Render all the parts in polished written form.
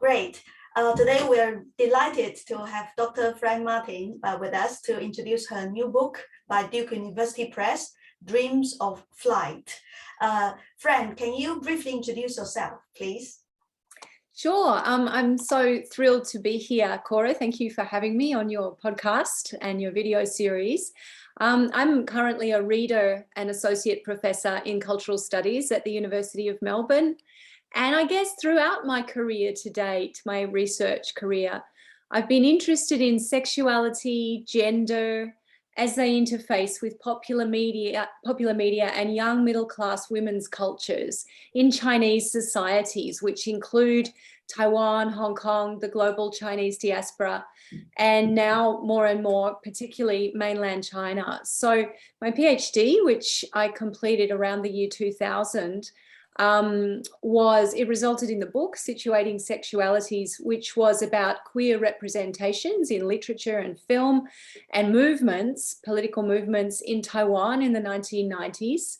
Today we are delighted to have Dr. Fran Martin with us to introduce her new book by Duke University Press, Dreams of Flight. Fran, can you briefly introduce yourself, please? Sure. I'm so thrilled to be here, Cora. Thank you for having me on your podcast and your video series. I'm currently a reader and associate professor in cultural studies at the University of Melbourne. And I guess throughout my career to date, my research career, I've been interested in sexuality, gender, as they interface with popular media and young middle-class women's cultures in Chinese societies, which include Taiwan, Hong Kong, the global Chinese diaspora, and now more and more, particularly mainland China. So my PhD, which I completed around the year 2000, it resulted in the book Situating Sexualities, which was about queer representations in literature and film and movements, political movements in Taiwan in the 1990s.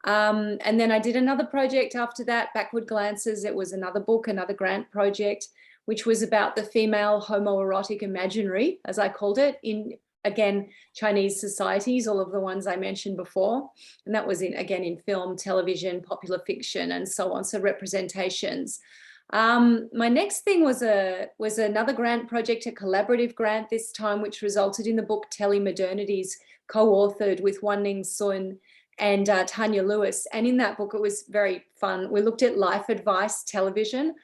And then I did another project after that, Backward Glances. It was another book, another grant project, which was about the female homoerotic imaginary, as I called it, in, again, Chinese societies, all of the ones I mentioned before. And that was in film, television, popular fiction, and so on, so representations. My next thing was another grant project, a collaborative grant this time, which resulted in the book Telemadernities, co-authored with 𝗦𝗽𝗲𝗿𝗲 and Tanya Lewis. And in that book, it was very fun. We looked at life advice television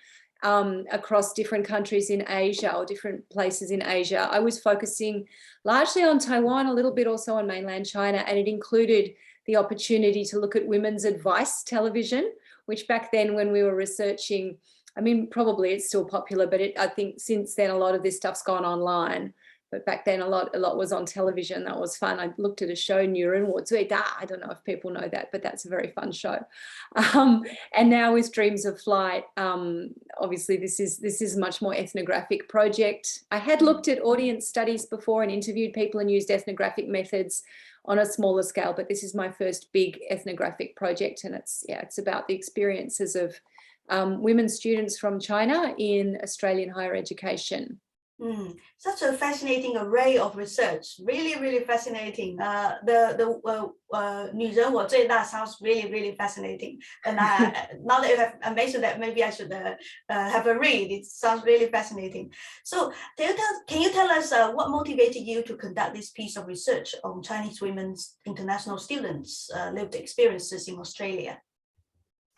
across different countries in Asia or different places in Asia. I was focusing largely on Taiwan, a little bit also on mainland China, and it included the opportunity to look at women's advice television, which back then when we were researching, I mean, probably it's still popular, but I think since then a lot of this stuff's gone online. But back then a lot was on television. That was fun. I looked at a show, 𝗦𝗽𝗲𝗿𝗲𝗿. I don't know if people know that, but that's a very fun show. And now with Dreams of Flight, obviously this is a much more ethnographic project. I had looked at audience studies before and interviewed people and used ethnographic methods on a smaller scale, but this is my first big ethnographic project, and it's about the experiences of women students from China in Australian higher education. Such a fascinating array of research, really fascinating. The 女人我最大 sounds really fascinating. And now that you have mentioned that, maybe I should have a read. It sounds really fascinating. So can you tell us what motivated you to conduct this piece of research on Chinese women's international students' lived experiences in Australia?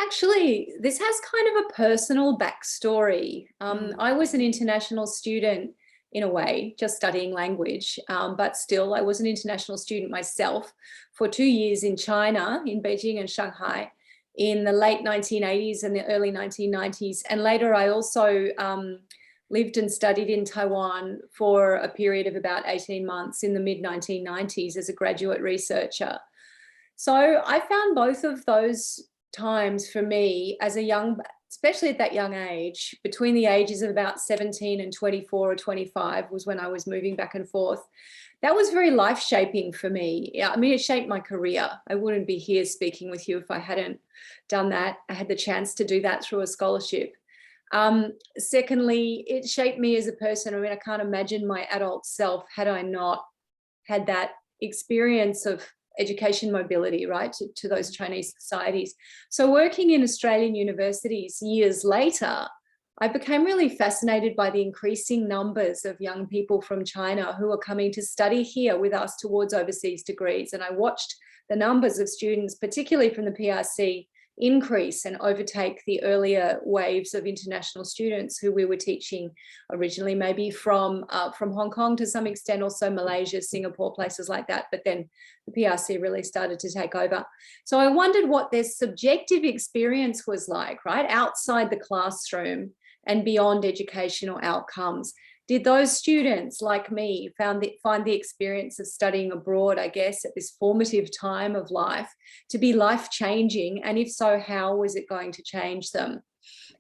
Actually, this has kind of a personal backstory. I was an international student in a way, just studying language, but still I was an international student myself for 2 years in China, in Beijing and Shanghai, in the late 1980s and the early 1990s. And later I also lived and studied in Taiwan for a period of about 18 months in the mid-1990s as a graduate researcher. So I found both of those times for me as a young, especially at that young age, between the ages of about 17 and 24 or 25 was when I was moving back and forth. That was very life-shaping for me. I mean, it shaped my career. I wouldn't be here speaking with you if I hadn't done that. I had the chance to do that through a scholarship. Secondly, it shaped me as a person. I mean, I can't imagine my adult self had I not had that experience of education mobility, right, to those Chinese societies. So working in Australian universities years later, I became really fascinated by the increasing numbers of young people from China who are coming to study here with us towards overseas degrees. And I watched the numbers of students, particularly from the PRC, increase and overtake the earlier waves of international students who we were teaching originally, maybe from Hong Kong to some extent, also Malaysia, Singapore, places like that. But then the PRC really started to take over. So I wondered what their subjective experience was like, right, outside the classroom and beyond educational outcomes. Did those students, like me, find the experience of studying abroad, I guess, at this formative time of life to be life-changing? And if so, how was it going to change them?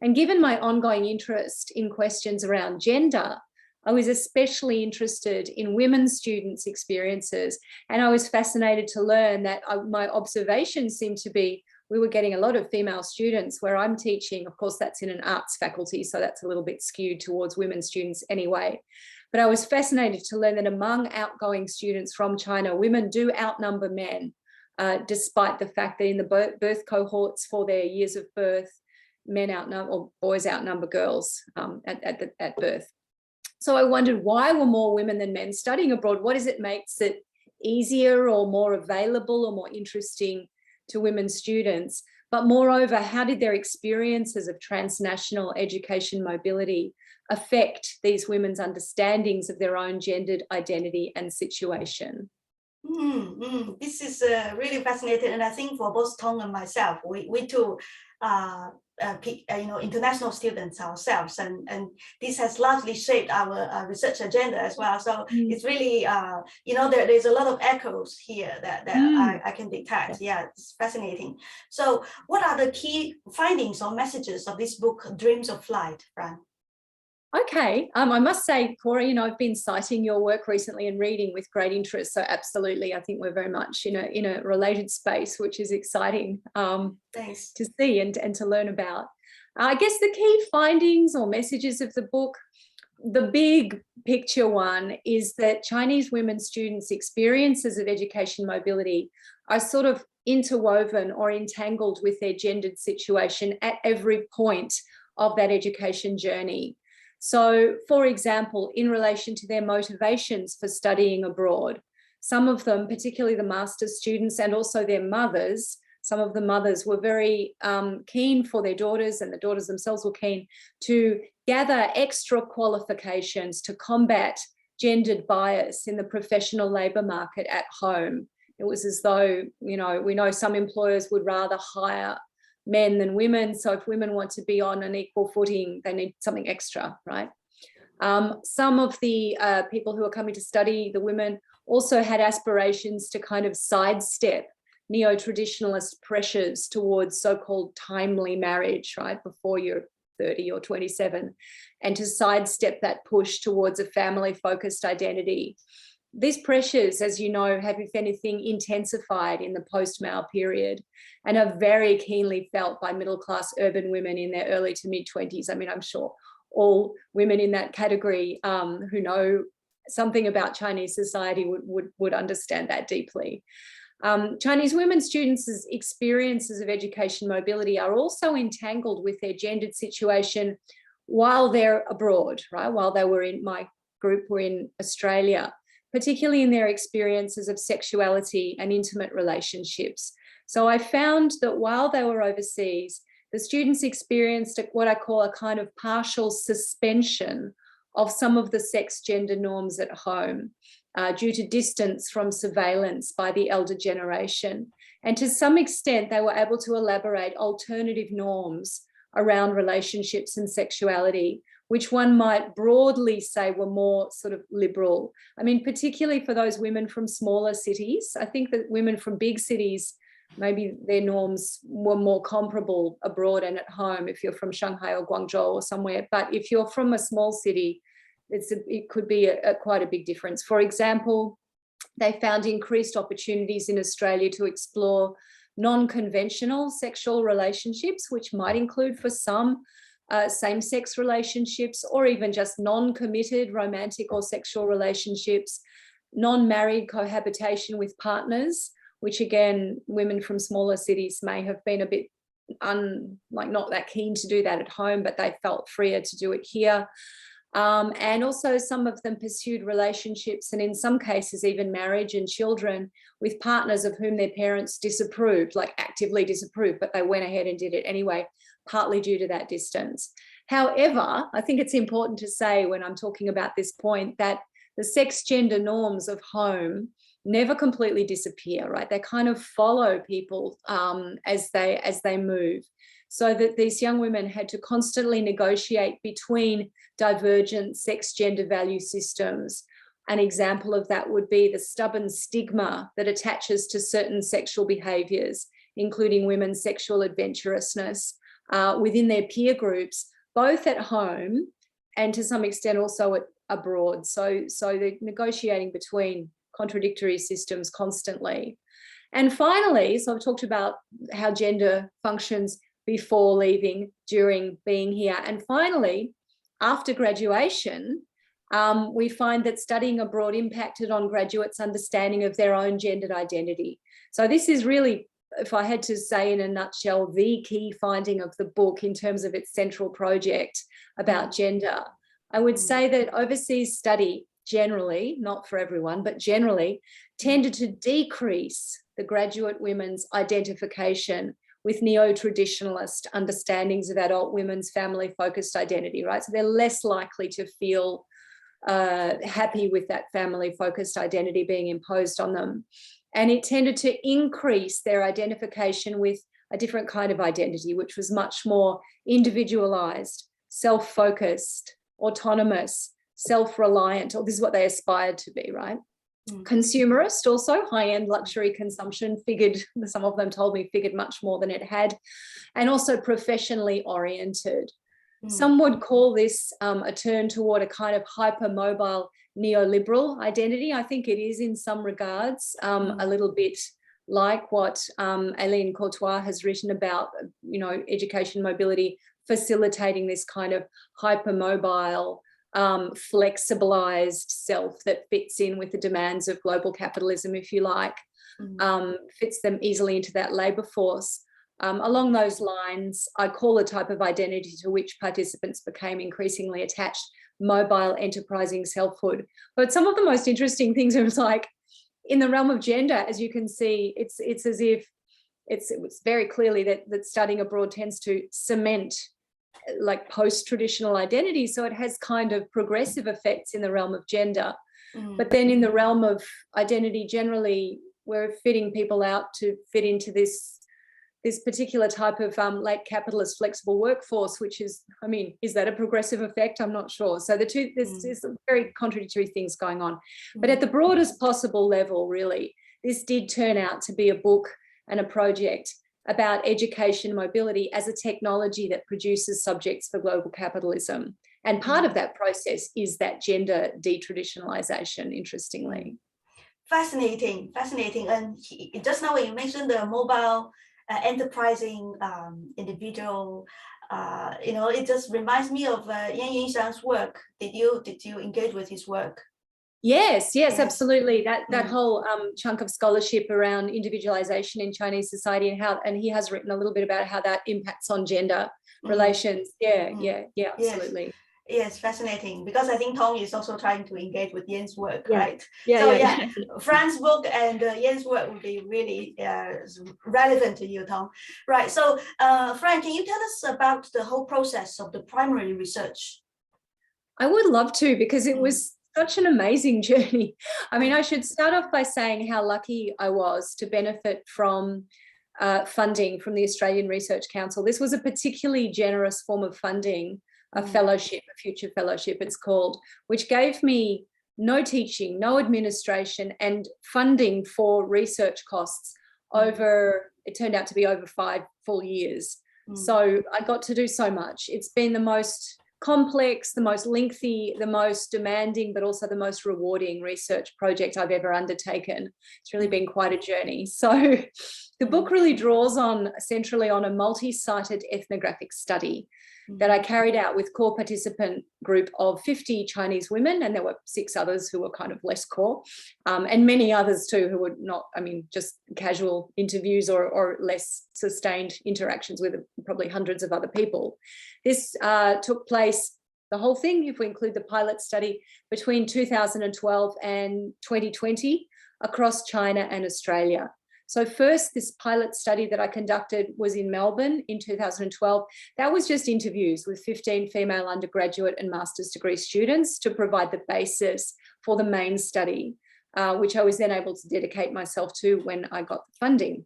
And given my ongoing interest in questions around gender, I was especially interested in women students' experiences, and I was fascinated to learn that my observations seemed to be we were getting a lot of female students. Where I'm teaching, of course, that's in an arts faculty, so that's a little bit skewed towards women students anyway. But I was fascinated to learn that among outgoing students from China, women do outnumber men, despite the fact that in the birth cohorts for their years of birth, men outnumber, or boys outnumber girls at birth. So I wondered, why were more women than men studying abroad? What is it makes it easier or more available or more interesting to women students? But moreover, how did their experiences of transnational education mobility affect these women's understandings of their own gendered identity and situation? This is really fascinating, and I think for both Tong and myself, we too international students ourselves, and this has largely shaped our research agenda as well. So it's really there's a lot of echoes here that I can detect. Yeah, it's fascinating. So what are the key findings or messages of this book, Dreams of Flight, Fran? Okay, I must say, Cora, I've been citing your work recently and reading with great interest. So absolutely, I think we're very much in a related space, which is exciting Thanks. To see and to learn about. I guess the key findings or messages of the book, the big picture one, is that Chinese women students' experiences of education mobility are sort of interwoven or entangled with their gendered situation at every point of that education journey. So, for example, in relation to their motivations for studying abroad, some of them, particularly the master's students and also their mothers, some of the mothers were very keen for their daughters, and the daughters themselves were keen to gather extra qualifications to combat gendered bias in the professional labour market at home. It was as though, we know some employers would rather hire men than women. So if women want to be on an equal footing, they need something extra, right? Some of the people who are coming to study, the women, also had aspirations to kind of sidestep neo-traditionalist pressures towards so-called timely marriage, right, before you're 30 or 27, and to sidestep that push towards a family-focused identity. These pressures, as you know, have, if anything, intensified in the post-Mao period and are very keenly felt by middle-class urban women in their early to mid-20s. I mean, I'm sure all women in that category who know something about Chinese society would understand that deeply. Chinese women students' experiences of education mobility are also entangled with their gendered situation while they're abroad, right? While they were in, my group were in Australia, particularly in their experiences of sexuality and intimate relationships. So I found that while they were overseas, the students experienced what I call a kind of partial suspension of some of the sex gender norms at home due to distance from surveillance by the elder generation. And to some extent, they were able to elaborate alternative norms around relationships and sexuality, which one might broadly say were more sort of liberal. I mean, particularly for those women from smaller cities. I think that women from big cities, maybe their norms were more comparable abroad and at home if you're from Shanghai or Guangzhou or somewhere. But if you're from a small city, it could be quite a big difference. For example, they found increased opportunities in Australia to explore non-conventional sexual relationships, which might include for some same-sex relationships, or even just non-committed romantic or sexual relationships, non-married cohabitation with partners, which again, women from smaller cities may have been a bit not that keen to do that at home, but they felt freer to do it here. And also some of them pursued relationships and in some cases even marriage and children with partners of whom their parents disapproved, like actively disapproved, but they went ahead and did it anyway, partly due to that distance. However, I think it's important to say when I'm talking about this point that the sex gender norms of home never completely disappear, right? They kind of follow people as they move. So that these young women had to constantly negotiate between divergent sex gender value systems. An example of that would be the stubborn stigma that attaches to certain sexual behaviours, including women's sexual adventurousness within their peer groups, both at home and to some extent also abroad. So they're negotiating between contradictory systems constantly. And finally, so I've talked about how gender functions before leaving, during being here. And finally, after graduation, we find that studying abroad impacted on graduates' understanding of their own gendered identity. So this is really, if I had to say in a nutshell, the key finding of the book in terms of its central project about gender. I would say that overseas study generally, not for everyone, but generally tended to decrease the graduate women's identification with neo-traditionalist understandings of adult women's family-focused identity, right? So they're less likely to feel happy with that family-focused identity being imposed on them. And it tended to increase their identification with a different kind of identity, which was much more individualized, self-focused, autonomous, self-reliant, or this is what they aspired to be, right? Consumerist, also high-end luxury consumption figured, some of them told me, figured much more than it had, and also professionally oriented. Some would call this a turn toward a kind of hypermobile neoliberal identity. I think it is in some regards a little bit like what 𝗦𝗲𝗿𝗲𝗿 has written about, you know, education mobility facilitating this kind of hypermobile, flexibilized self that fits in with the demands of global capitalism, if you like, fits them easily into that labor force. Along those lines, I call the type of identity to which participants became increasingly attached mobile enterprising selfhood. But some of the most interesting things are like in the realm of gender, as you can see, it's as if it's very clearly that studying abroad tends to cement like post-traditional identity. So it has kind of progressive effects in the realm of gender. But then in the realm of identity generally, we're fitting people out to fit into this particular type of late capitalist flexible workforce, which is, I mean, is that a progressive effect? I'm not sure. So the two, there's some very contradictory things going on. But at the broadest possible level, really, this did turn out to be a book and a project about education mobility as a technology that produces subjects for global capitalism. And part of that process is that gender detraditionalization, interestingly. Fascinating. And just now when you mentioned the mobile enterprising individual, you know, it just reminds me of Yan Yunxiang's work. Did you engage with his work? Yes, absolutely. That whole chunk of scholarship around individualization in Chinese society and he has written a little bit about how that impacts on gender relations. Absolutely. Yes, fascinating, because I think Tong is also trying to engage with Yan's work, right? Yeah. Fran's book and Yan's work would be really relevant to you, Tong. Right, so Fran, can you tell us about the whole process of the primary research? I would love to, because it was such an amazing journey. I mean, I should start off by saying how lucky I was to benefit from funding from the Australian Research Council. This was a particularly generous form of funding, a fellowship, a future fellowship it's called, which gave me no teaching, no administration, and funding for research costs over, it turned out to be over 5 full years. So I got to do so much. It's been the most complex, the most lengthy, the most demanding, but also the most rewarding research project I've ever undertaken. It's really been quite a journey. So the book really draws on centrally on a multi-sited ethnographic study that I carried out with core participant group of 50 Chinese women, and there were 6 others who were kind of less core, and many others too who were not, I mean, just casual interviews or less sustained interactions with probably hundreds of other people. This took place, the whole thing, if we include the pilot study, between 2012 and 2020 across China and Australia. So first, this pilot study that I conducted was in Melbourne in 2012. That was just interviews with 15 female undergraduate and master's degree students to provide the basis for the main study, which I was then able to dedicate myself to when I got the funding.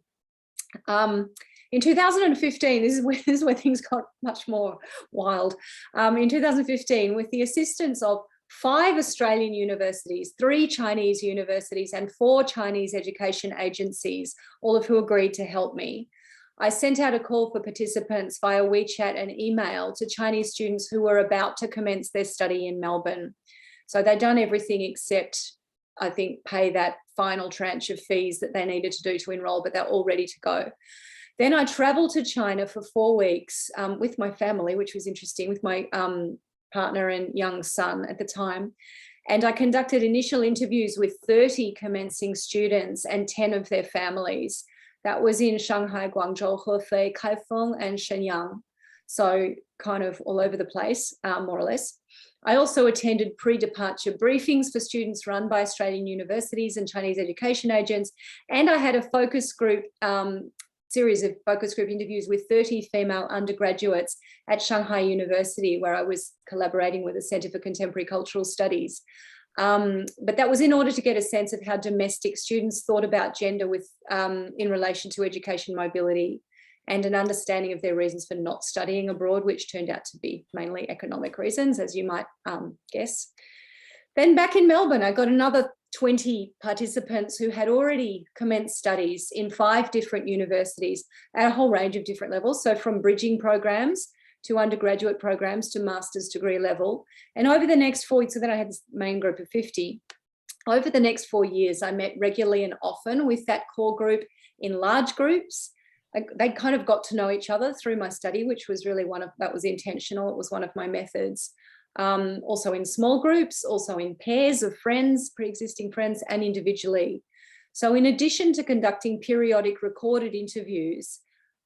In 2015, this is where things got much more wild. In 2015, with the assistance of 5 Australian universities, 3 Chinese universities, and 4 Chinese education agencies, all of who agreed to help me, I sent out a call for participants via WeChat and email to Chinese students who were about to commence their study in Melbourne. So they'd done everything except I think, pay that final tranche of fees that they needed to do to enroll, but they're all ready to go. Then I traveled to China for 4 weeks with my family, which was interesting, with my partner and young son at the time. And I conducted initial interviews with 30 commencing students and 10 of their families. That was in Shanghai, Guangzhou, Hefei, Kaifeng, and Shenyang. So kind of all over the place, more or less. I also attended pre-departure briefings for students run by Australian universities and Chinese education agents. And I had a focus group, series of focus group interviews with 30 female undergraduates at Shanghai University, where I was collaborating with the Centre for Contemporary Cultural Studies. But that was in order to get a sense of how domestic students thought about gender in relation to education mobility, and an understanding of their reasons for not studying abroad, which turned out to be mainly economic reasons, as you might guess. Then back in Melbourne, I got another 20 participants who had already commenced studies in 5 different universities at a whole range of different levels. So from bridging programs to undergraduate programs to master's degree level. And over the next 4 years, so then I had this main group of 50. Over the next 4 years, I met regularly and often with that core group in large groups. They kind of got to know each other through my study, which was really that was intentional. It was one of my methods. Also in small groups, also in pairs of friends, pre-existing friends, and individually. So in addition to conducting periodic recorded interviews,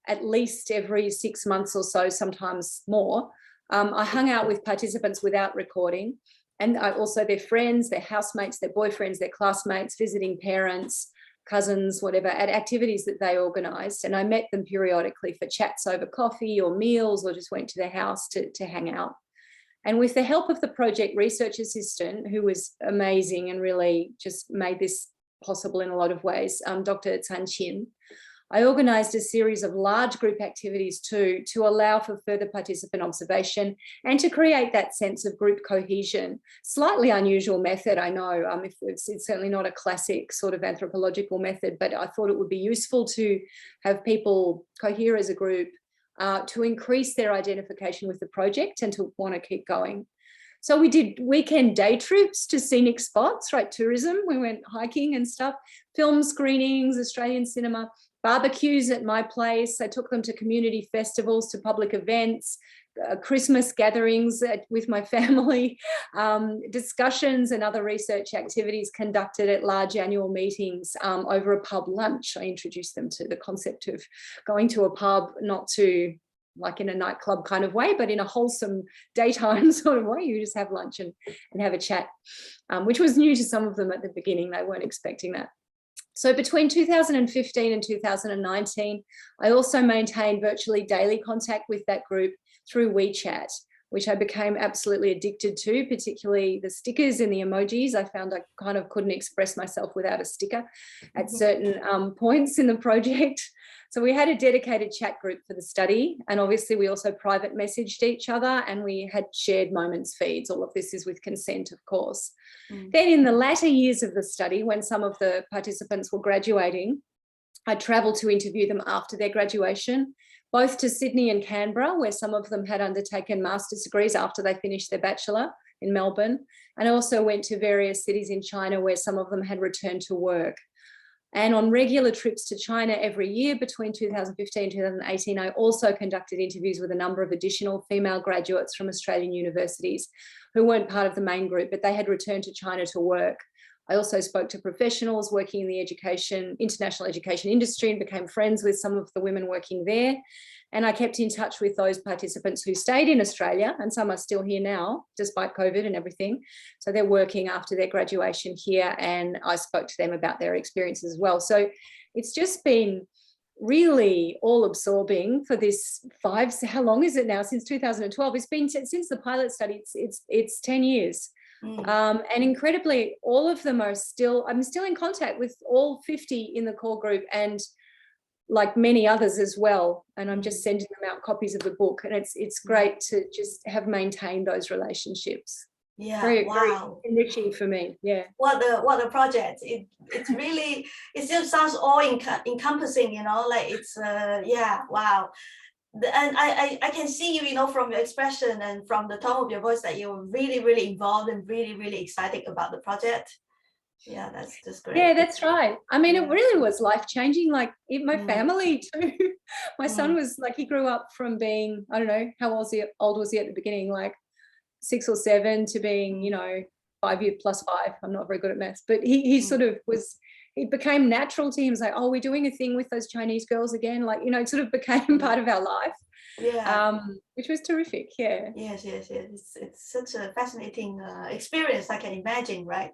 at least every 6 months or so, sometimes more, I hung out with participants without recording, and also their friends, their housemates, their boyfriends, their classmates, visiting parents, cousins, whatever, at activities that they organised. And I met them periodically for chats over coffee or meals, or just went to their house to hang out. And with the help of the project research assistant, who was amazing and really just made this possible in a lot of ways, Dr. 𝗦𝗲𝗿𝗲, I organised a series of large group activities too, to allow for further participant observation and to create that sense of group cohesion. Slightly unusual method, I know. It's certainly not a classic sort of anthropological method, but I thought it would be useful to have people cohere as a group, to increase their identification with the project and to want to keep going. So we did weekend day trips to scenic spots, right? Tourism, we went hiking and stuff, film screenings, Australian cinema, barbecues at my place. I took them to community festivals, to public events, Christmas gatherings with my family, discussions and other research activities conducted at large annual meetings over a pub lunch. I introduced them to the concept of going to a pub, not to like in a nightclub kind of way, but in a wholesome daytime sort of way. You just have lunch and have a chat, which was new to some of them at the beginning. They weren't expecting that. So between 2015 and 2019, I also maintained virtually daily contact with that group through WeChat, which I became absolutely addicted to, particularly the stickers and the emojis. I found I kind of couldn't express myself without a sticker at certain points in the project. So we had a dedicated chat group for the study, and obviously we also private messaged each other, and we had shared moments feeds. All of this is with consent, of course. Then in the latter years of the study, when some of the participants were graduating, I travelled to interview them after their graduation, both to Sydney and Canberra, where some of them had undertaken master's degrees after they finished their bachelor in Melbourne. And I also went to various cities in China where some of them had returned to work. And on regular trips to China every year between 2015 and 2018, I also conducted interviews with a number of additional female graduates from Australian universities who weren't part of the main group, but they had returned to China to work. I also spoke to professionals working in the international education industry, and became friends with some of the women working there. And I kept in touch with those participants who stayed in Australia, and some are still here now, despite COVID and everything. So they're working after their graduation here, and I spoke to them about their experiences as well. So it's just been really all absorbing for this how long is it now? Since 2012. It's been since the pilot study, it's 10 years. And incredibly, all of them I'm still in contact with all 50 in the core group, and like many others as well. And I'm just sending them out copies of the book, and it's great to just have maintained those relationships. Yeah, very enriching for me. Yeah. What a project! It's really, it just sounds all encompassing. You know, like it's yeah, wow. And I can see you, you know, from your expression and from the tone of your voice that you're really, really involved and really, really excited about the project. Yeah, that's great. Yeah, that's right. I mean, it really was life-changing. Like my family too. My son was like, he grew up from being, I don't know, how old was he at the beginning? Like 6 or 7 to being, you know, 5 years plus 5. I'm not very good at maths, but he sort of was, it became natural to him. He was like, oh, we're doing a thing with those Chinese girls again. Like, you know, it sort of became part of our life. Yeah. Which was terrific. Yeah. Yes. It's such a fascinating experience. I can imagine, right?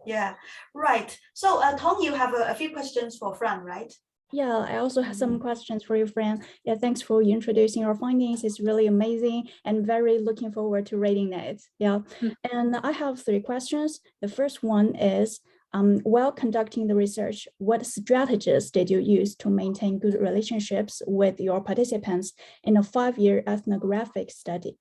Yeah. Right. So, Tong, you have a few questions for Fran, right? Yeah, I also have some questions for you, Fran. Yeah, thanks for introducing your findings. It's really amazing and very looking forward to reading it. Yeah, and I have 3 questions. The first one is, while conducting the research, what strategies did you use to maintain good relationships with your participants in a 5-year ethnographic study?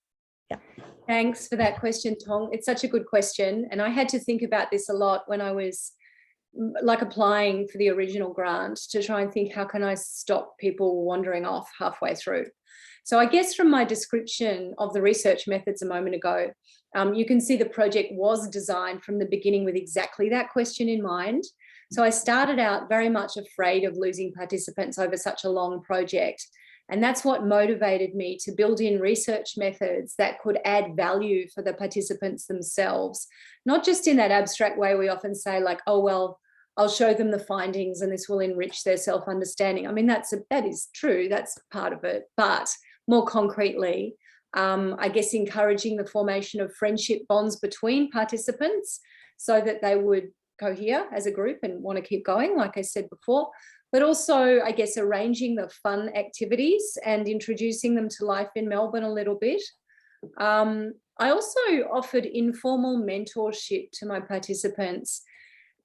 Yeah. Thanks for that question, Tong. It's such a good question. And I had to think about this a lot when I was like applying for the original grant, to try and think, how can I stop people wandering off halfway through? So I guess from my description of the research methods a moment ago, you can see the project was designed from the beginning with exactly that question in mind. So I started out very much afraid of losing participants over such a long project. And that's what motivated me to build in research methods that could add value for the participants themselves, not just in that abstract way we often say, like, oh, well, I'll show them the findings and this will enrich their self-understanding. I mean, that is true, that's part of it, but more concretely, I guess encouraging the formation of friendship bonds between participants so that they would cohere as a group and want to keep going, like I said before, but also, I guess, arranging the fun activities and introducing them to life in Melbourne a little bit. I also offered informal mentorship to my participants,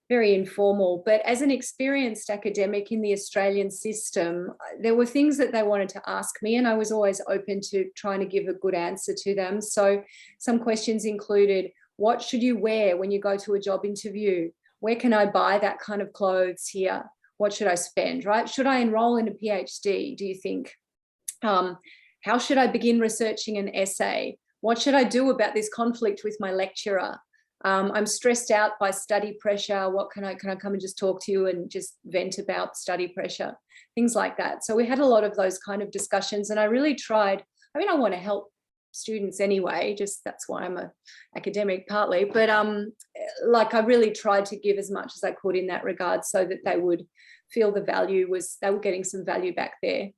very informal, but as an experienced academic in the Australian system, there were things that they wanted to ask me and I was always open to trying to give a good answer to them. So some questions included, what should you wear when you go to a job interview? Where can I buy that kind of clothes here? What should I spend, right? Should I enroll in a PhD, do you think? How should I begin researching an essay? What should I do about this conflict with my lecturer? I'm stressed out by study pressure. What can I come and just talk to you and just vent about study pressure? Things like that. So we had a lot of those kind of discussions and I really tried, I mean, I want to help students anyway, just that's why I'm an academic partly, but like I really tried to give as much as I could in that regard so that they would feel the value was, they were getting some value back there.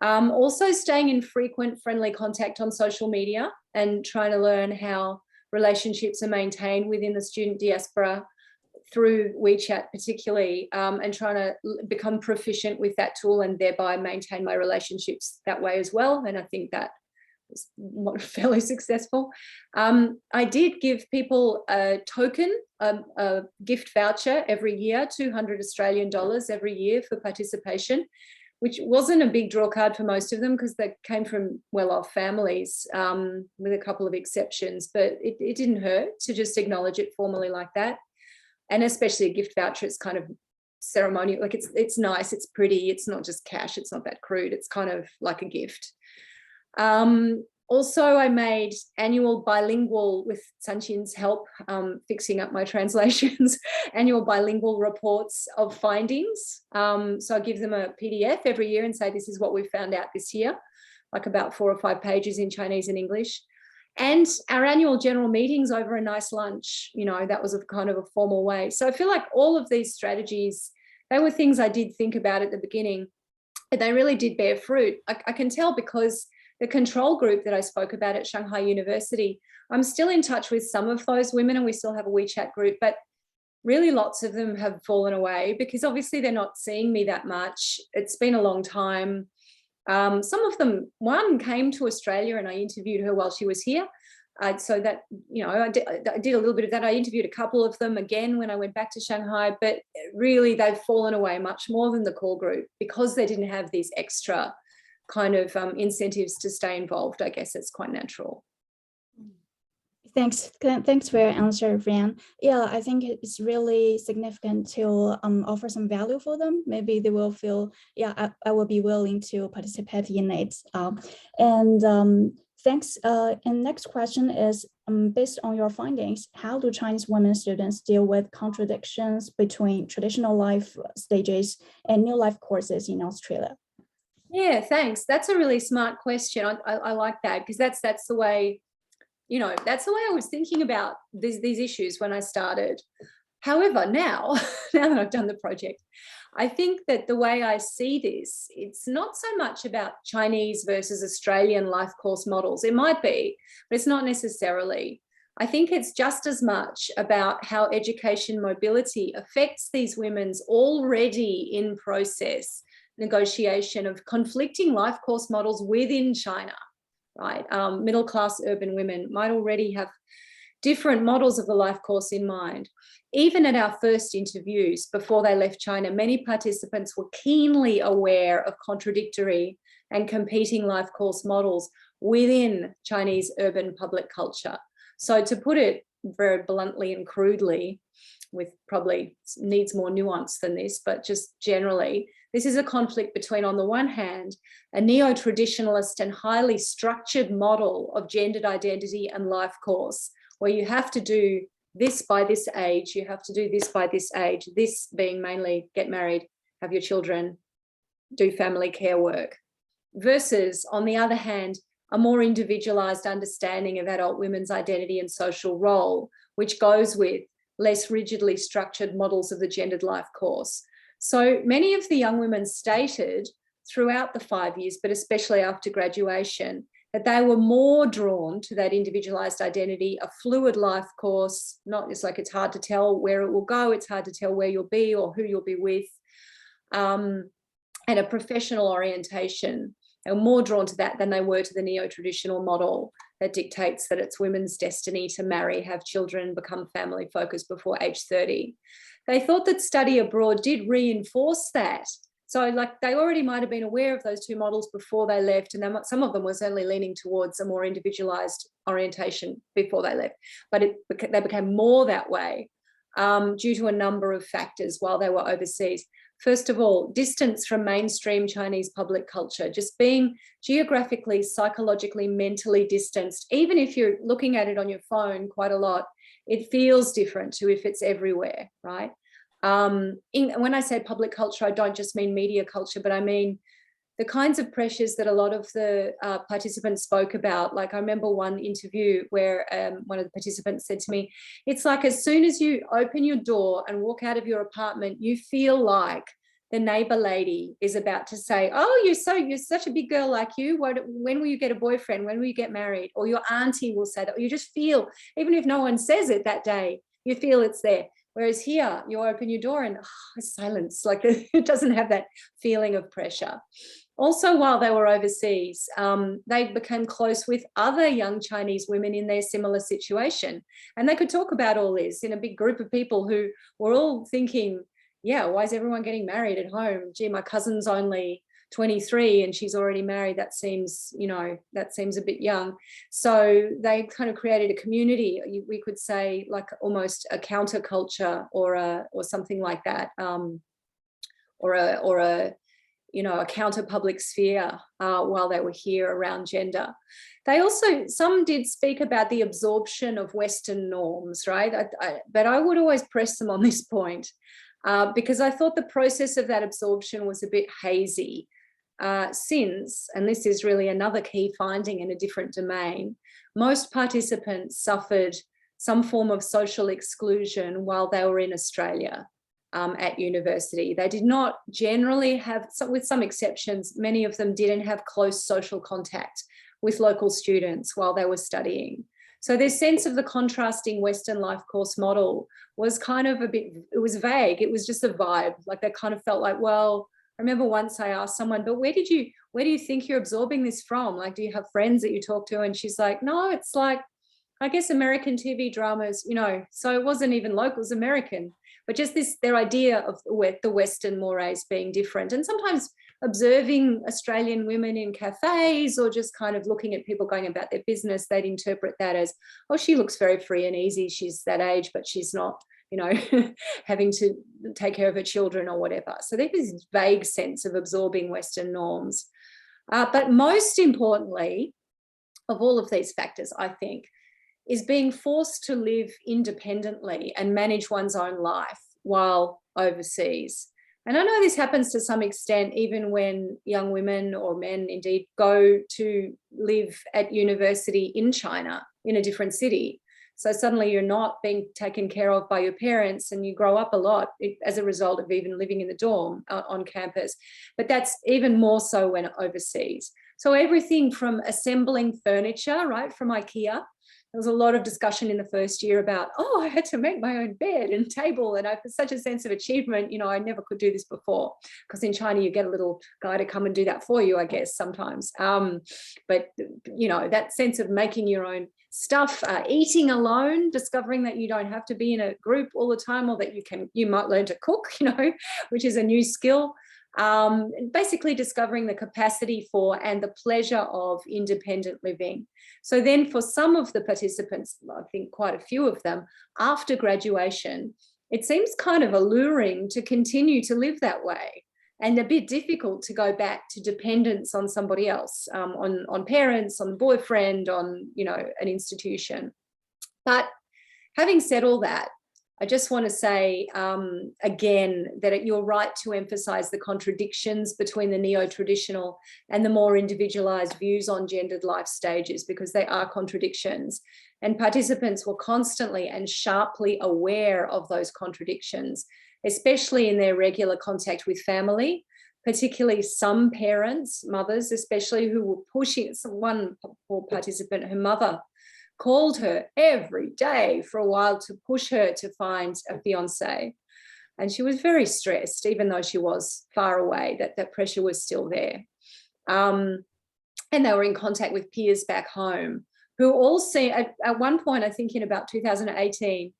Also staying in frequent friendly contact on social media and trying to learn how relationships are maintained within the student diaspora through WeChat particularly, and trying to become proficient with that tool and thereby maintain my relationships that way as well. And I think that was fairly successful. I did give people a token, a gift voucher every year, 200 Australian dollars every year for participation, which wasn't a big draw card for most of them because they came from well-off families, with a couple of exceptions, but it didn't hurt to just acknowledge it formally like that. And especially a gift voucher, it's kind of ceremonial, like it's nice, it's pretty, it's not just cash, it's not that crude, it's kind of like a gift. Also, I made annual bilingual, with Sanchin's help, fixing up my translations, annual bilingual reports of findings. So I give them a PDF every year and say, this is what we found out this year, like about 4 or 5 pages in Chinese and English. And our annual general meetings over a nice lunch, you know, that was a kind of a formal way. So I feel like all of these strategies, they were things I did think about at the beginning, but they really did bear fruit. I can tell because the control group that I spoke about at Shanghai University, I'm still in touch with some of those women and we still have a WeChat group, but really lots of them have fallen away because obviously they're not seeing me that much. It's been a long time. Some of them, one came to Australia and I interviewed her while she was here. So that, you know, I did a little bit of that. I interviewed a couple of them again when I went back to Shanghai, but really they've fallen away much more than the core group because they didn't have these extra kind of incentives to stay involved. I guess it's quite natural. Thanks for your answer, Fran. Yeah, I think it's really significant to offer some value for them. Maybe they will feel, yeah, I will be willing to participate in it. Thanks. And next question is, based on your findings, how do Chinese women students deal with contradictions between traditional life stages and new life courses in Australia? Yeah, thanks. That's a really smart question. I like that, because that's the way, that's the way I was thinking about these issues when I started. However, now that I've done the project, I think that the way I see this, it's not so much about Chinese versus Australian life course models. It might be, but it's not necessarily. I think it's just as much about how education mobility affects these women's already in process negotiation of conflicting life course models within China, right? Middle-class urban women might already have different models of the life course in mind. Even at our first interviews before they left China, many participants were keenly aware of contradictory and competing life course models within Chinese urban public culture. So to put it very bluntly and crudely, with probably needs more nuance than this, but just generally, this is a conflict between, on the one hand, a neo-traditionalist and highly structured model of gendered identity and life course, where you have to do this by this age, you have to do this by this age, this being mainly get married, have your children, do family care work, versus, on the other hand, a more individualized understanding of adult women's identity and social role, which goes with less rigidly structured models of the gendered life course. So many of the young women stated throughout the 5 years, but especially after graduation, that they were more drawn to that individualized identity, a fluid life course, not just like it's hard to tell where it will go, it's hard to tell where you'll be or who you'll be with, and a professional orientation. They were more drawn to that than they were to the neo-traditional model that dictates that it's women's destiny to marry, have children, become family focused before age 30. They thought that study abroad did reinforce that. So like they already might have been aware of those two models before they left, and some of them were certainly leaning towards a more individualized orientation before they left, but they became more that way due to a number of factors while they were overseas. First of all, distance from mainstream Chinese public culture, just being geographically, psychologically, mentally distanced. Even if you're looking at it on your phone quite a lot, it feels different to if it's everywhere, right? When I say public culture, I don't just mean media culture, but I mean the kinds of pressures that a lot of the participants spoke about. Like I remember one interview where one of the participants said to me, it's like as soon as you open your door and walk out of your apartment, you feel like the neighbor lady is about to say, oh, you're such a big girl like you. When will you get a boyfriend? When will you get married? Or your auntie will say that. Or you just feel, even if no one says it that day, you feel it's there. Whereas here, you open your door and silence, like it doesn't have that feeling of pressure. Also, while they were overseas, they became close with other young Chinese women in their similar situation. And they could talk about all this in a big group of people who were all thinking, yeah, why is everyone getting married at home? Gee, my cousin's only 23 and she's already married. That seems, that seems a bit young. So they kind of created a community, we could say like almost a counterculture or something like that, or a counter public sphere while they were here around gender. They also, some did speak about the absorption of Western norms, right? But I would always press them on this point because I thought the process of that absorption was a bit hazy since, and this is really another key finding in a different domain, most participants suffered some form of social exclusion while they were in Australia. At university. They did not generally have, with some exceptions, many of them didn't have close social contact with local students while they were studying. So their sense of the contrasting Western life course model was kind of a bit, it was vague. It was just a vibe. Like they kind of felt like, well, I remember once I asked someone, but where do you think you're absorbing this from? Like, do you have friends that you talk to? And she's like, no, it's like, I guess American TV dramas, so it wasn't even local, it was American. But just their idea of the Western mores being different, and sometimes observing Australian women in cafes or just kind of looking at people going about their business, they'd interpret that as, oh, she looks very free and easy. She's that age, but she's not, having to take care of her children or whatever. So there's this vague sense of absorbing Western norms. But most importantly, of all of these factors, I think, is being forced to live independently and manage one's own life while overseas. And I know this happens to some extent even when young women or men indeed go to live at university in China, in a different city. So suddenly you're not being taken care of by your parents, and you grow up a lot as a result of even living in the dorm on campus. But that's even more so when overseas. So everything from assembling furniture, right, from IKEA. There was a lot of discussion in the first year about, oh, I had to make my own bed and table, and I had such a sense of achievement. You know, I never could do this before, because in China you get a little guy to come and do that for you, I guess, sometimes. But, you know, that sense of making your own stuff, eating alone, discovering that you don't have to be in a group all the time, or that you might learn to cook, you know, which is a new skill. Basically discovering the capacity for and the pleasure of independent living. So then for some of the participants, I think quite a few of them, after graduation, it seems kind of alluring to continue to live that way, and a bit difficult to go back to dependence on somebody else, on parents, on boyfriend, on, you know, an institution. But having said all that, I just want to say again that you're right to emphasize the contradictions between the neo-traditional and the more individualized views on gendered life stages, because they are contradictions. And participants were constantly and sharply aware of those contradictions, especially in their regular contact with family, particularly some parents, mothers especially, who were pushing. One poor participant, her mother called her every day for a while to push her to find a fiance. And she was very stressed, even though she was far away, that pressure was still there. And they were in contact with peers back home who all see, at one point, I think in about 2018,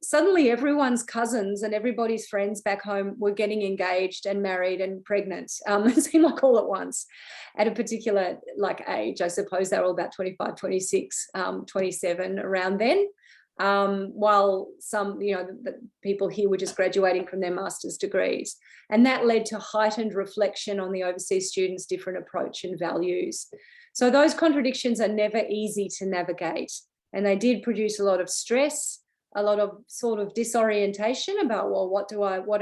suddenly everyone's cousins and everybody's friends back home were getting engaged and married and pregnant. It seemed like all at once at a particular age. I suppose they were all about 25, 26, 27 around then, while some, you know, the people here were just graduating from their master's degrees. And that led to heightened reflection on the overseas students' different approach and values. So those contradictions are never easy to navigate, and they did produce a lot of stress, a lot of sort of disorientation about, well, what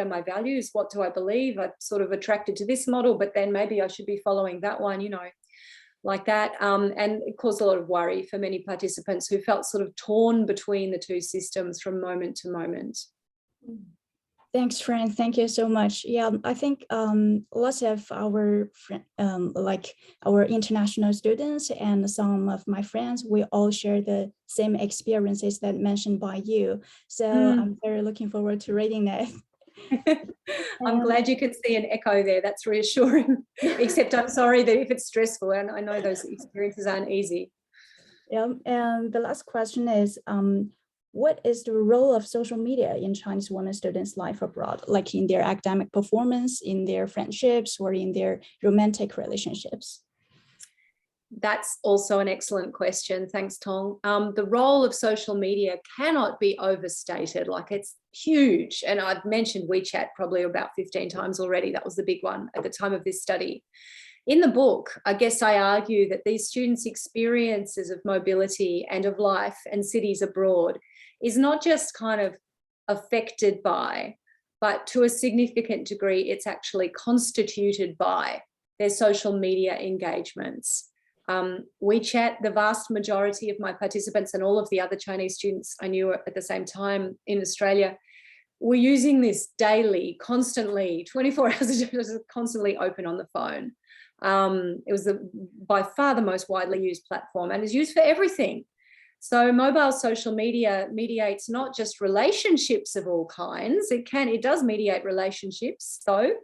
are my values? What do I believe? I'm sort of attracted to this model, but then maybe I should be following that one, you know, like that. And it caused a lot of worry for many participants who felt sort of torn between the two systems from moment to moment. Thanks, Fran. Thank you so much. Yeah, I think lots of our our international students and some of my friends, we all share the same experiences that mentioned by you. So I'm very looking forward to reading that. I'm glad you can see an echo there. That's reassuring. Except I'm sorry that if it's stressful, and I know those experiences aren't easy. Yeah, and the last question is, what is the role of social media in Chinese women students' life abroad, like in their academic performance, in their friendships, or in their romantic relationships? That's also an excellent question. Thanks, Tong. The role of social media cannot be overstated. Like, it's huge. And I've mentioned WeChat probably about 15 times already. That was the big one at the time of this study. In the book, I guess I argue that these students' experiences of mobility and of life and cities abroad is not just kind of affected by, but to a significant degree, it's actually constituted by their social media engagements. WeChat, the vast majority of my participants and all of the other Chinese students I knew at the same time in Australia were using this daily, constantly, 24 hours a day, constantly open on the phone. It was by far the most widely used platform and is used for everything. So mobile social media mediates not just relationships of all kinds. It does mediate relationships. So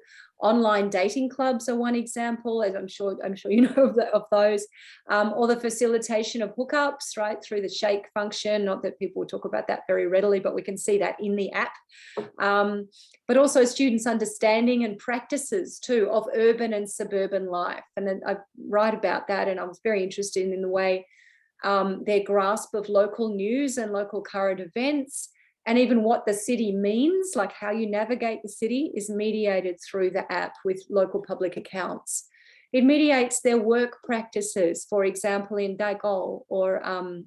online dating clubs are one example, as I'm sure you know of those, or the facilitation of hookups, right, through the shake function. Not that people talk about that very readily, but we can see that in the app. But also students' understanding and practices too of urban and suburban life. And then I write about that, and I was very interested in the way their grasp of local news and local current events, and even what the city means, like how you navigate the city, is mediated through the app with local public accounts. It mediates their work practices, for example, in Daigou or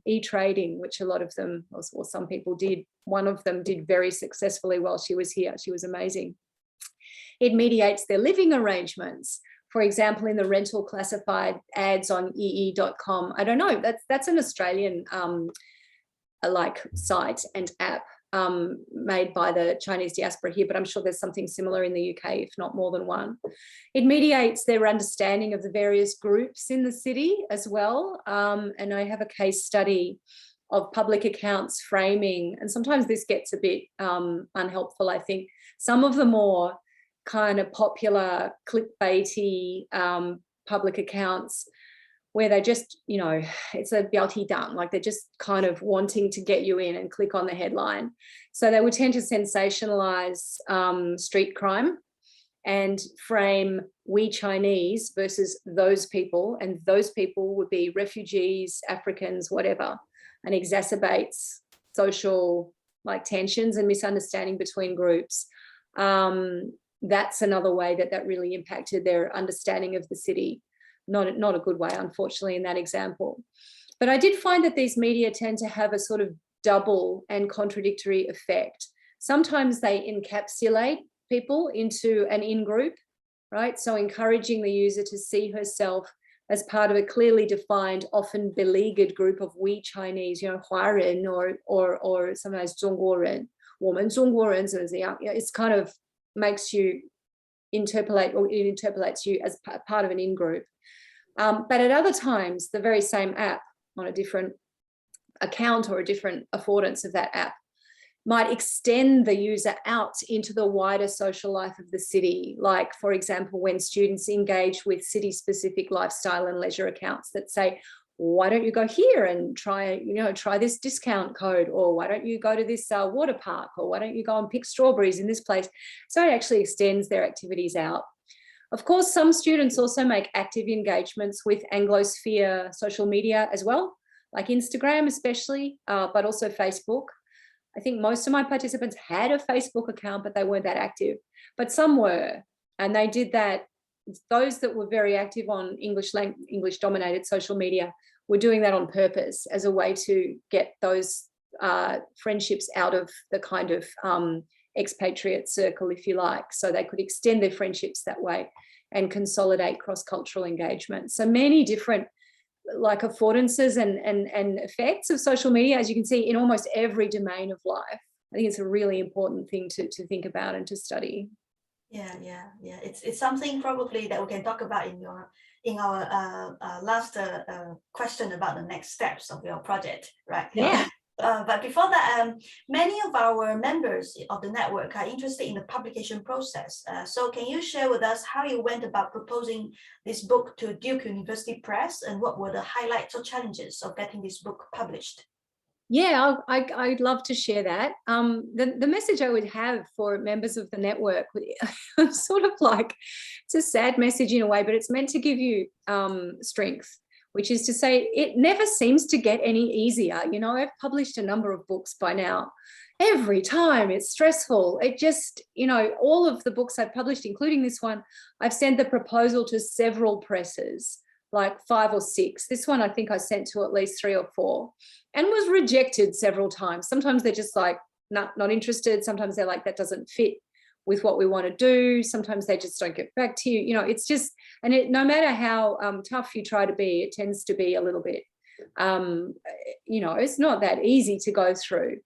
e-trading, which a lot of them, or some people did. One of them did very successfully while she was here. She was amazing. It mediates their living arrangements. For example, in the rental classified ads on ee.com. I don't know, that's an Australian like site and app made by the Chinese diaspora here, but I'm sure there's something similar in the UK, if not more than one. It mediates their understanding of the various groups in the city as well. And I have a case study of public accounts framing, and sometimes this gets a bit unhelpful, I think. Some of the more kind of popular clickbaity public accounts where they just, you know, it's a 𝗦𝗲𝗿𝗲𝗿, like they're just kind of wanting to get you in and click on the headline. So they would tend to sensationalize street crime and frame we Chinese versus those people, and those people would be refugees, Africans, whatever, and exacerbates social like tensions and misunderstanding between groups. That's another way that really impacted their understanding of the city. Not a good way, unfortunately, in that example. But I did find that these media tend to have a sort of double and contradictory effect. Sometimes they encapsulate people into an in-group, right? So encouraging the user to see herself as part of a clearly defined, often beleaguered group of we Chinese, you know, 华人 or sometimes 中国人, 我们中国人 it's kind of makes you interpolate, or it interpolates you as part of an in-group. But at other times, the very same app on a different account or a different affordance of that app might extend the user out into the wider social life of the city. Like, for example, when students engage with city-specific lifestyle and leisure accounts that say, why don't you go here and try this discount code, or why don't you go to this water park, or why don't you go and pick strawberries in this place? So it actually extends their activities out. Of course, some students also make active engagements with Anglosphere social media as well, like Instagram especially, but also Facebook. I think most of my participants had a Facebook account, but they weren't that active, but some were, and they did that. Those that were very active on English dominated social media were doing that on purpose as a way to get those friendships out of the kind of expatriate circle, if you like, so they could extend their friendships that way and consolidate cross-cultural engagement. So many different like affordances and effects of social media, as you can see, in almost every domain of life. I think it's a really important thing to think about and to study. Yeah. It's something probably that we can talk about in our last question about the next steps of your project, right? Yeah. But before that, many of our members of the network are interested in the publication process. So can you share with us how you went about proposing this book to Duke University Press, and what were the highlights or challenges of getting this book published? Yeah, I'd love to share that. The message I would have for members of the network, sort of like, it's a sad message in a way, but it's meant to give you strength, which is to say it never seems to get any easier. You know, I've published a number of books by now. Every time it's stressful. It just, you know, all of the books I've published, including this one, I've sent the proposal to several presses, like 5 or 6. This one I think I sent to at least 3 or 4 and was rejected several times. Sometimes they're just like, not interested. Sometimes they're like, that doesn't fit with what we want to do. Sometimes they just don't get back to you. You know, it's just, and no matter how tough you try to be, it tends to be a little bit, you know, it's not that easy to go through,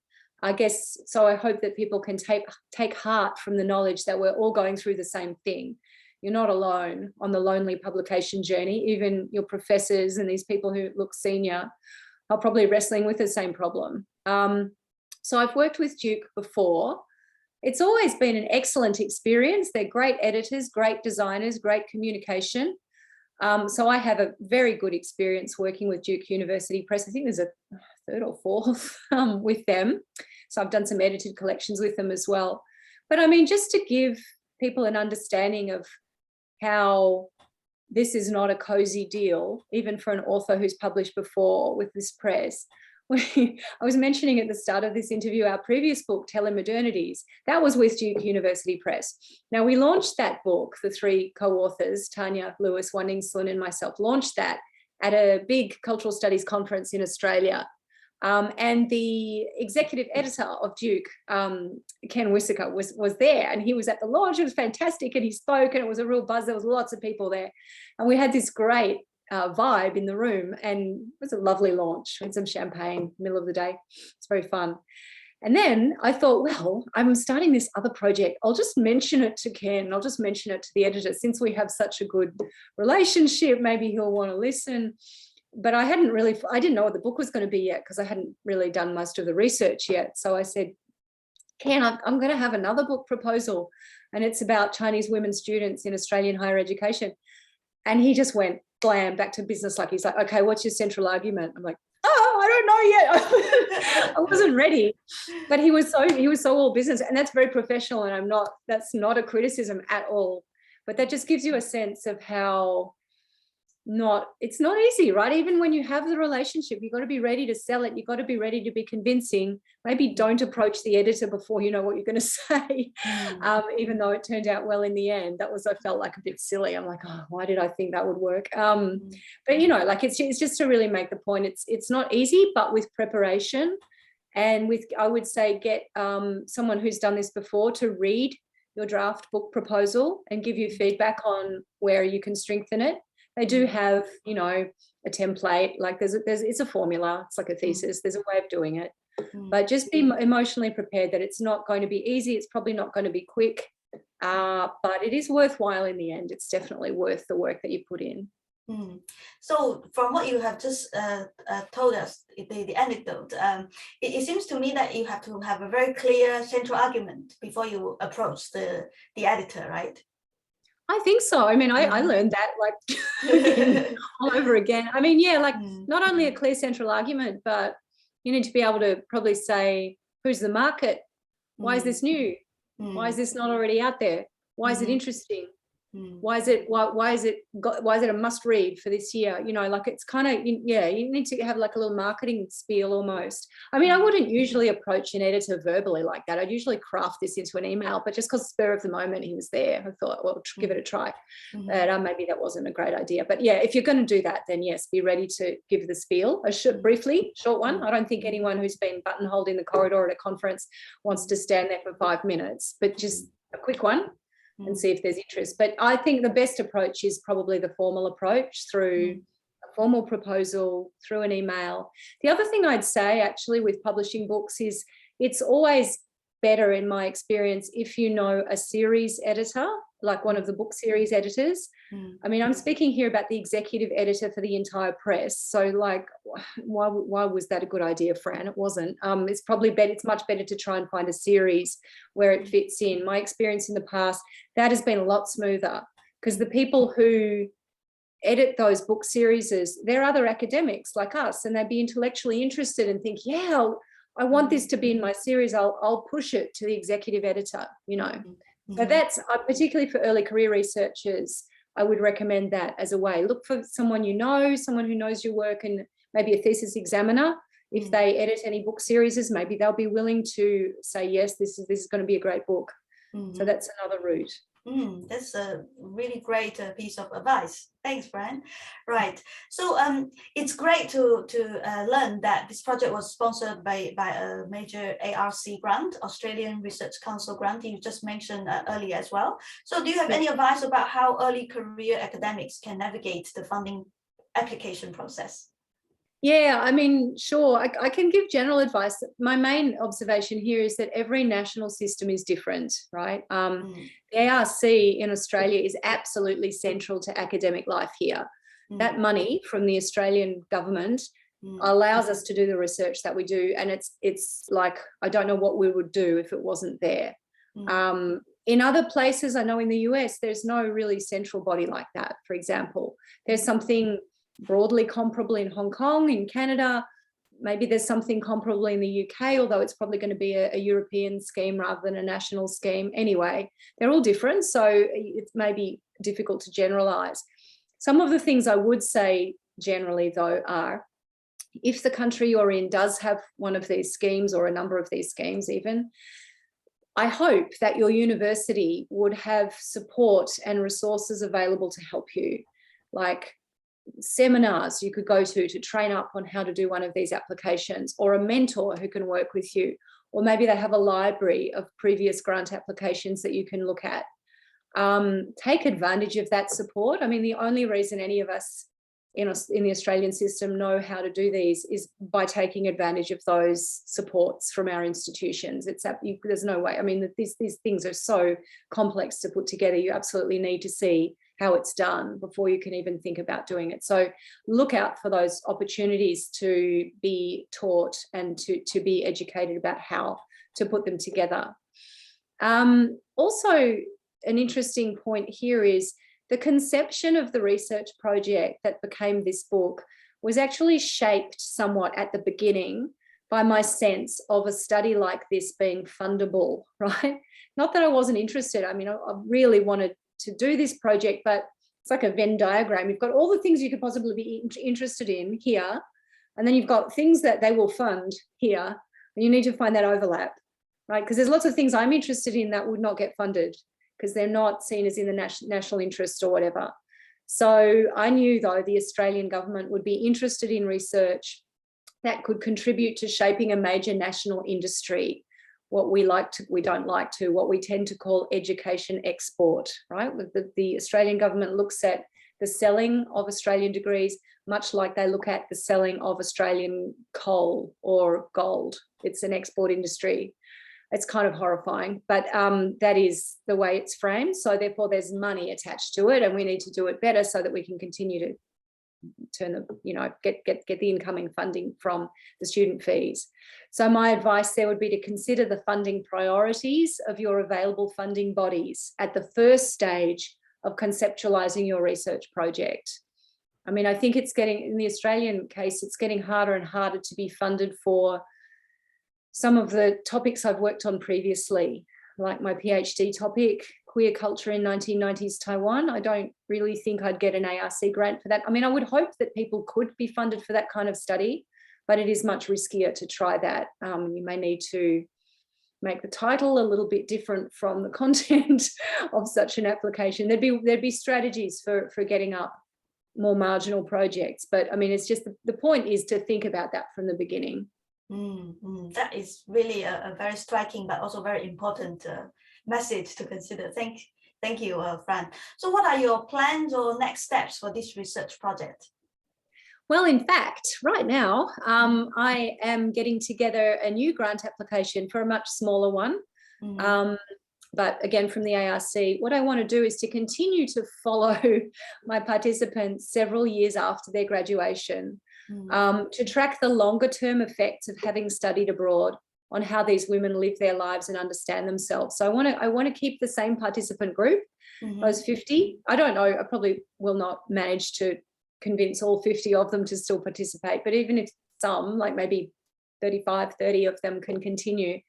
I guess. So I hope that people can take heart from the knowledge that we're all going through the same thing. You're not alone on the lonely publication journey. Even your professors and these people who look senior are probably wrestling with the same problem. So I've worked with Duke before. It's always been an excellent experience. They're great editors, great designers, great communication. So I have a very good experience working with Duke University Press. I think there's a 3rd or 4th with them. So I've done some edited collections with them as well. But I mean, just to give people an understanding of how this is not a cozy deal, even for an author who's published before with this press. I was mentioning at the start of this interview, our previous book, Telemodernities, that was with Duke University Press. Now, we launched that book, the three co-authors, Tanya, Lewis, 𝗦𝗽𝗲𝗏, and myself, launched that at a big cultural studies conference in Australia. And the executive editor of Duke, 𝗦𝗽𝗲𝗏𝗏, was there, and he was at the launch. It was fantastic, and he spoke, and it was a real buzz. There was lots of people there, and we had this great vibe in the room, and it was a lovely launch. We had some champagne, middle of the day. It's very fun. And then I thought, well, I'm starting this other project. I'll just mention it to Ken. I'll just mention it to the editor. Since we have such a good relationship, maybe he'll want to listen. But I didn't know what the book was going to be yet, because I hadn't really done most of the research yet. So I said, Ken, I'm going to have another book proposal, and it's about Chinese women students in Australian higher education. And he just went blam, back to business. Like, he's like, okay, what's your central argument? I'm like, oh, I don't know yet. I wasn't ready. But he was so all business, and that's very professional, and that's not a criticism at all. But that just gives you a sense of how it's not easy, right? Even when you have the relationship, you've got to be ready to sell it. You've got to be ready to be convincing. Maybe don't approach the editor before you know what you're going to say. Even though it turned out well in the end. I felt like a bit silly. I'm like, oh, why did I think that would work? But like it's just to really make the point. It's not easy, but with preparation, and I would say get someone who's done this before to read your draft book proposal and give you feedback on where you can strengthen it. They do have, a template, like it's a formula, it's like a thesis, there's a way of doing it. But just be emotionally prepared that it's not going to be easy, it's probably not going to be quick, but it is worthwhile in the end. It's definitely worth the work that you put in. So from what you have just told us, the anecdote, it seems to me that you have to have a very clear central argument before you approach the editor, right? I think so. I mean, I learned that like all over again. I mean, yeah, like not only a clear central argument, but you need to be able to probably say, who's the market? Why is this new? Why is this not already out there? Why is it interesting? Why is it a must read for this year? Like it's kind of, you need to have like a little marketing spiel almost. I mean, I wouldn't usually approach an editor verbally like that. I'd usually craft this into an email, but just because spur of the moment he was there, I thought, well, give it a try. But maybe that wasn't a great idea. But yeah, if you're going to do that, then yes, be ready to give the spiel, briefly, short one. I don't think anyone who's been buttonholed in the corridor at a conference wants to stand there for 5 minutes, but just a quick one. And see if there's interest. But I think the best approach is probably the formal approach through a formal proposal, through an email. The other thing I'd say actually with publishing books is it's always better in my experience if you know a series editor, like one of the book series editors. I mean, I'm speaking here about the executive editor for the entire press. So like, why was that a good idea, Fran? It wasn't. It's probably better. It's much better to try and find a series where it fits in. My experience in the past, that has been a lot smoother because the people who edit those book series, they're other academics like us, and they'd be intellectually interested and think, yeah, I want this to be in my series. I'll push it to the executive editor, So that's particularly for early career researchers, I would recommend that as a way. Look for someone someone who knows your work, and maybe a thesis examiner. If they edit any book series, maybe they'll be willing to say, yes, this is going to be a great book. So that's another route. That's a really great piece of advice. Thanks, Fran. Right. So it's great to learn that this project was sponsored by a major ARC grant, Australian Research Council grant, you just mentioned earlier as well. So do you have any advice about how early career academics can navigate the funding application process? Yeah, I mean, sure, I can give general advice. My main observation here is that every national system is different, right? The ARC in Australia is absolutely central to academic life here. That money from the Australian government allows us to do the research that we do, and it's like, I don't know what we would do if it wasn't there. In other places, I know in the US, there's no really central body like that, for example. There's something broadly comparable in Hong Kong, in Canada. Maybe there's something comparable in the UK, although it's probably going to be a European scheme rather than a national scheme. Anyway, they're all different, so it may be difficult to generalise. Some of the things I would say generally, though, are if the country you're in does have one of these schemes or a number of these schemes even, I hope that your university would have support and resources available to help you, like seminars you could go to train up on how to do one of these applications, or a mentor who can work with you, or maybe they have a library of previous grant applications that you can look at. Take advantage of that support. I mean, the only reason any of us in the Australian system know how to do these is by taking advantage of those supports from our institutions. There's no way. I mean, these things are so complex to put together. You absolutely need to see how it's done before you can even think about doing it. So look out for those opportunities to be taught and to be educated about how to put them together. Also, an interesting point here is the conception of the research project that became this book was actually shaped somewhat at the beginning by my sense of a study like this being fundable, right? Not that I wasn't interested. I mean, I really wanted to do this project, but it's like a Venn diagram. You've got all the things you could possibly be interested in here, and then you've got things that they will fund here, and you need to find that overlap, right? Because there's lots of things I'm interested in that would not get funded because they're not seen as in the national interest or whatever. So I knew, though, the Australian government would be interested in research that could contribute to shaping a major national industry, what we like to, we don't like to, what we tend to call education export, right? The Australian government looks at the selling of Australian degrees much like they look at the selling of Australian coal or gold. It's an export industry. It's kind of horrifying, but that is the way it's framed. So therefore there's money attached to it, and we need to do it better so that we can continue to turn the, get the incoming funding from the student fees. So my advice there would be to consider the funding priorities of your available funding bodies at the first stage of conceptualizing your research project. I mean, I think it's getting, in the Australian case, it's getting harder and harder to be funded for some of the topics I've worked on previously, like my PhD topic, queer culture in 1990s Taiwan. I don't really think I'd get an ARC grant for that. I mean, I would hope that people could be funded for that kind of study, but it is much riskier to try that. You may need to make the title a little bit different from the content of such an application. There'd be strategies for getting up more marginal projects, but I mean, it's just the point is to think about that from the beginning. That is really a very striking but also very important message to consider. Thank you, Fran. So what are your plans or next steps for this research project? Well, in fact, right now, I am getting together a new grant application for a much smaller one. But again, from the ARC, what I want to do is to continue to follow my participants several years after their graduation, to track the longer term effects of having studied abroad on how these women live their lives and understand themselves. So I want to keep the same participant group, those 50. I don't know, I probably will not manage to convince all 50 of them to still participate, but even if some, like maybe 35, 30 of them can continue.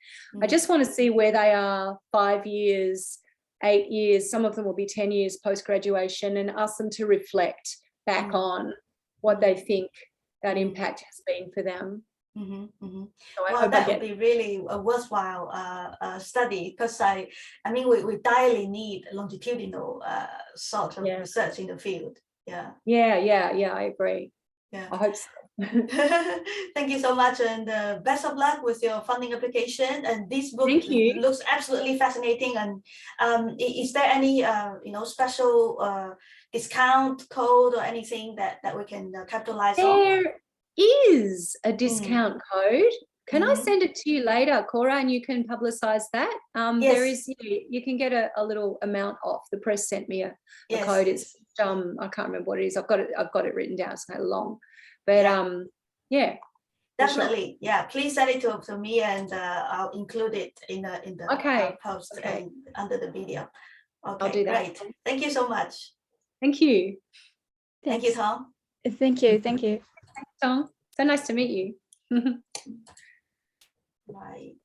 I just want to see where they are 5 years, 8 years, some of them will be 10 years post-graduation, and ask them to reflect back on what they think that impact has been for them. So well, that would be really a worthwhile study, because I mean we direly need longitudinal sort of research in the field. I agree. I hope so. Thank you so much, and best of luck with your funding application. And this book looks absolutely fascinating. And is there any special discount code or anything that we can capitalize on? There is a discount code. Can I send it to you later, Cora, and you can publicize that? Yes. There is, you can get a little amount off. The press sent me a code. It's I can't remember what it is. I've got it written down. It's kind of long, but definitely, please send it to me, and I'll include it in the post and under the video. Okay, I'll do that. Great. Thank you so much. Thank you. Thank you, Tong. Thank you. Thank you. Thanks, Tong. So nice to meet you. Right.